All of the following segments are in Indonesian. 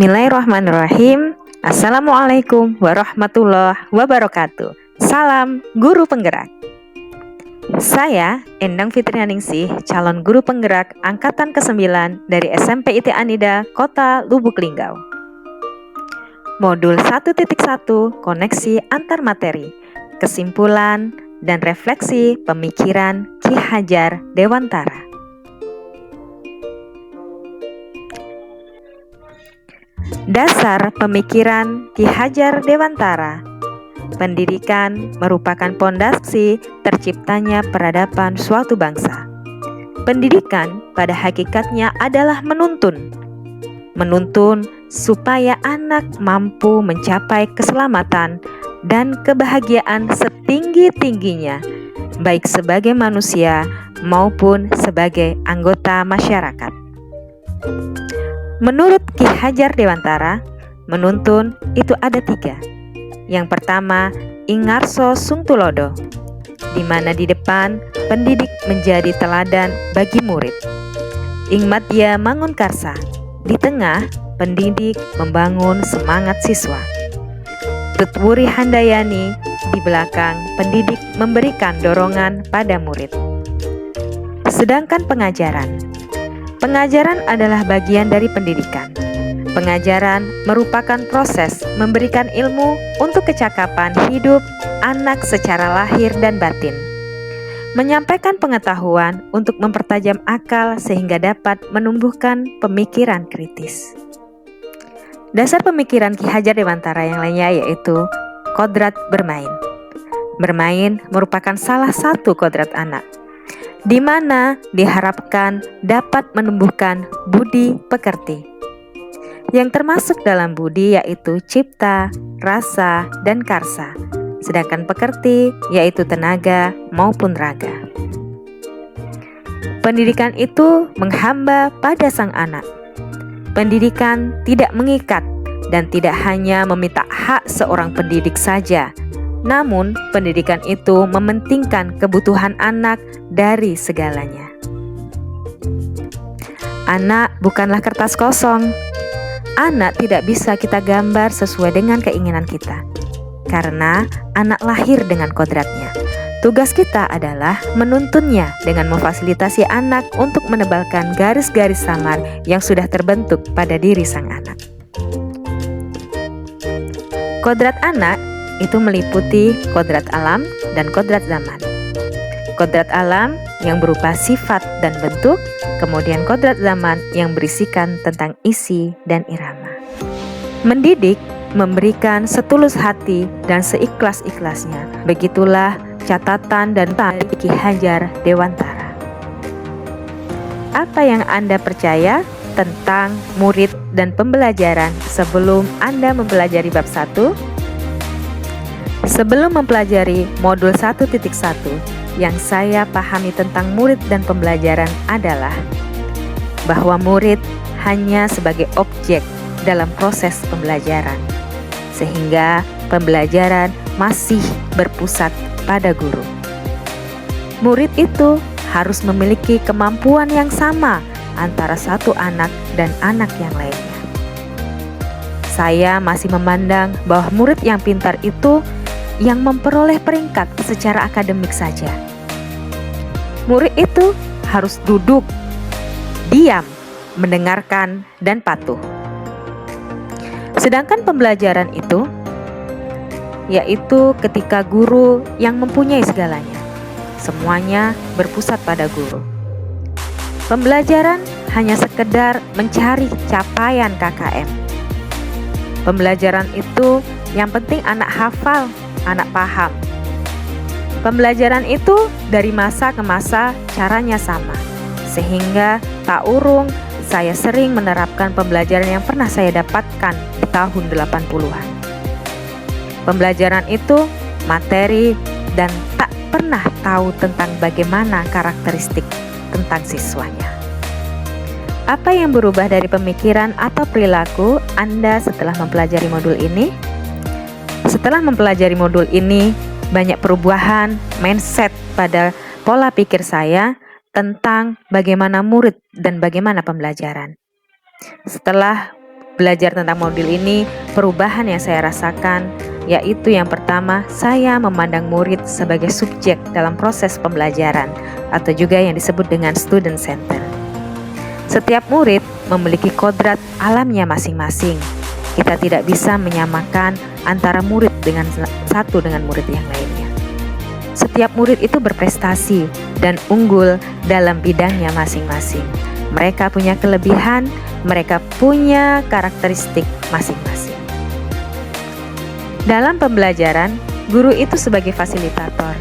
Bismillahirrahmanirrahim. Assalamualaikum warahmatullahi wabarakatuh. Salam guru penggerak. Saya Endang Fitrianingsih, calon guru penggerak angkatan ke-9 dari SMP IT Anida, Kota Lubuk Linggau. Modul 1.1 Koneksi antar materi, kesimpulan dan refleksi pemikiran Ki Hajar Dewantara. Dasar pemikiran Ki Hajar Dewantara. Pendidikan merupakan pondasi terciptanya peradaban suatu bangsa. Pendidikan pada hakikatnya adalah menuntun supaya anak mampu mencapai keselamatan dan kebahagiaan setinggi-tingginya, baik sebagai manusia maupun sebagai anggota masyarakat. Menurut Ki Hajar Dewantara, menuntun itu ada 3. Yang pertama, Ingarso Sungtulodo, di mana di depan pendidik menjadi teladan bagi murid. Ingmadya Mangunkarsa, di tengah pendidik membangun semangat siswa. Tutwuri Handayani, di belakang pendidik memberikan dorongan pada murid. Sedangkan Pengajaran adalah bagian dari pendidikan. Pengajaran merupakan proses memberikan ilmu untuk kecakapan hidup anak secara lahir dan batin. Menyampaikan pengetahuan untuk mempertajam akal sehingga dapat menumbuhkan pemikiran kritis. Dasar pemikiran Ki Hajar Dewantara yang lainnya yaitu kodrat bermain. Bermain merupakan salah satu kodrat anak, di mana diharapkan dapat menumbuhkan budi pekerti. Yang termasuk dalam budi yaitu cipta, rasa, dan karsa. Sedangkan pekerti yaitu tenaga maupun raga. Pendidikan itu menghamba pada sang anak. Pendidikan tidak mengikat dan tidak hanya meminta hak seorang pendidik saja. Namun, pendidikan itu mementingkan kebutuhan anak dari segalanya. Anak bukanlah kertas kosong. Anak tidak bisa kita gambar sesuai dengan keinginan kita, karena anak lahir dengan kodratnya. Tugas kita adalah menuntunnya dengan memfasilitasi anak untuk menebalkan garis-garis samar yang sudah terbentuk pada diri sang anak. Kodrat anak itu meliputi kodrat alam dan kodrat zaman. Kodrat alam yang berupa sifat dan bentuk, kemudian kodrat zaman yang berisikan tentang isi dan irama. Mendidik memberikan setulus hati dan seikhlas-ikhlasnya. Begitulah catatan dan tali Ki Hajar Dewantara. Apa yang Anda percaya tentang murid dan pembelajaran sebelum Anda mempelajari bab 1? Sebelum mempelajari modul 1.1, yang saya pahami tentang murid dan pembelajaran adalah bahwa murid hanya sebagai objek dalam proses pembelajaran, sehingga pembelajaran masih berpusat pada guru. Murid itu harus memiliki kemampuan yang sama antara satu anak dan anak yang lainnya. Saya masih memandang bahwa murid yang pintar itu yang memperoleh peringkat secara akademik saja. Murid itu harus duduk, diam, mendengarkan, dan patuh. Sedangkan pembelajaran itu, yaitu ketika guru yang mempunyai segalanya, semuanya berpusat pada guru. Pembelajaran hanya sekedar mencari capaian KKM. Pembelajaran itu yang penting anak hafal, anak paham. Pembelajaran itu dari masa ke masa caranya sama, sehingga tak urung saya sering menerapkan pembelajaran yang pernah saya dapatkan di tahun 80-an. Pembelajaran itu materi dan tak pernah tahu tentang bagaimana karakteristik tentang siswanya. Apa yang berubah dari pemikiran atau perilaku Anda setelah mempelajari modul ini? Setelah mempelajari modul ini, banyak perubahan mindset pada pola pikir saya tentang bagaimana murid dan bagaimana pembelajaran. Setelah belajar tentang modul ini, perubahan yang saya rasakan yaitu yang pertama, saya memandang murid sebagai subjek dalam proses pembelajaran atau juga yang disebut dengan student center. Setiap murid memiliki kodrat alamnya masing-masing. Kita tidak bisa menyamakan antara murid dengan satu dengan murid yang lainnya. Setiap murid itu berprestasi dan unggul dalam bidangnya masing-masing. Mereka punya kelebihan, mereka punya karakteristik masing-masing. Dalam pembelajaran, guru itu sebagai fasilitator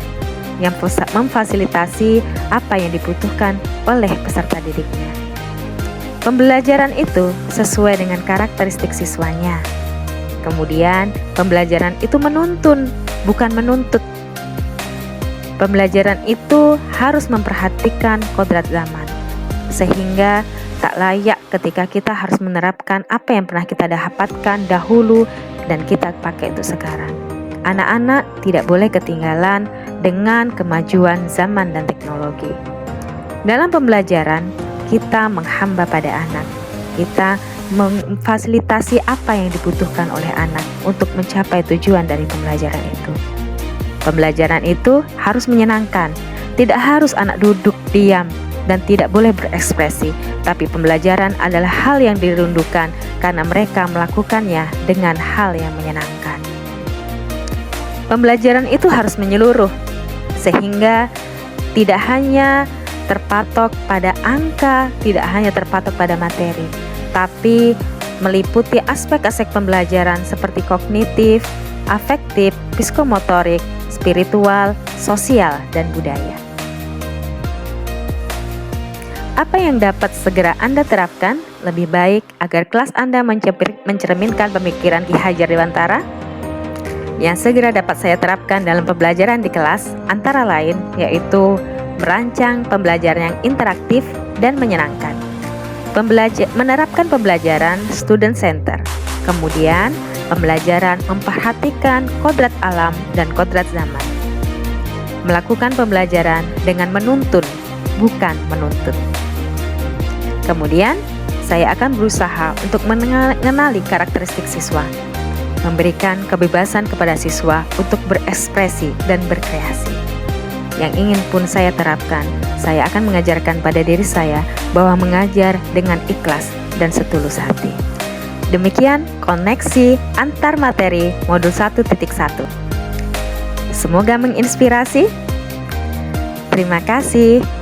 yang memfasilitasi apa yang dibutuhkan oleh peserta didiknya. Pembelajaran itu sesuai dengan karakteristik siswanya. Kemudian, pembelajaran itu menuntun, bukan menuntut. Pembelajaran itu harus memperhatikan kodrat zaman, sehingga tak layak ketika kita harus menerapkan apa yang pernah kita dapatkan dahulu dan kita pakai untuk sekarang. Anak-anak tidak boleh ketinggalan dengan kemajuan zaman dan teknologi. Dalam pembelajaran, kita menghamba pada anak. Kita memfasilitasi apa yang dibutuhkan oleh anak untuk mencapai tujuan dari pembelajaran itu. Pembelajaran itu harus menyenangkan. Tidak harus anak duduk diam dan tidak boleh berekspresi, tapi pembelajaran adalah hal yang dirindukan karena mereka melakukannya dengan hal yang menyenangkan. Pembelajaran itu harus menyeluruh, sehingga tidak hanya terpatok pada angka, tidak hanya terpatok pada materi, tapi meliputi aspek-aspek pembelajaran seperti kognitif, afektif, psikomotorik, spiritual, sosial, dan budaya. Apa yang dapat segera Anda terapkan lebih baik agar kelas Anda mencerminkan pemikiran Ki Hajar Dewantara? Yang segera dapat saya terapkan dalam pembelajaran di kelas antara lain yaitu merancang pembelajaran yang interaktif dan menyenangkan, menerapkan pembelajaran student center, kemudian pembelajaran memperhatikan kodrat alam dan kodrat zaman, melakukan pembelajaran dengan menuntun, bukan menuntut. Kemudian, saya akan berusaha untuk mengenali karakteristik siswa, memberikan kebebasan kepada siswa untuk berekspresi dan berkreasi. Yang ingin pun saya terapkan, saya akan mengajarkan pada diri saya bahwa mengajar dengan ikhlas dan setulus hati. Demikian koneksi antar materi modul 1.1. Semoga menginspirasi. Terima kasih.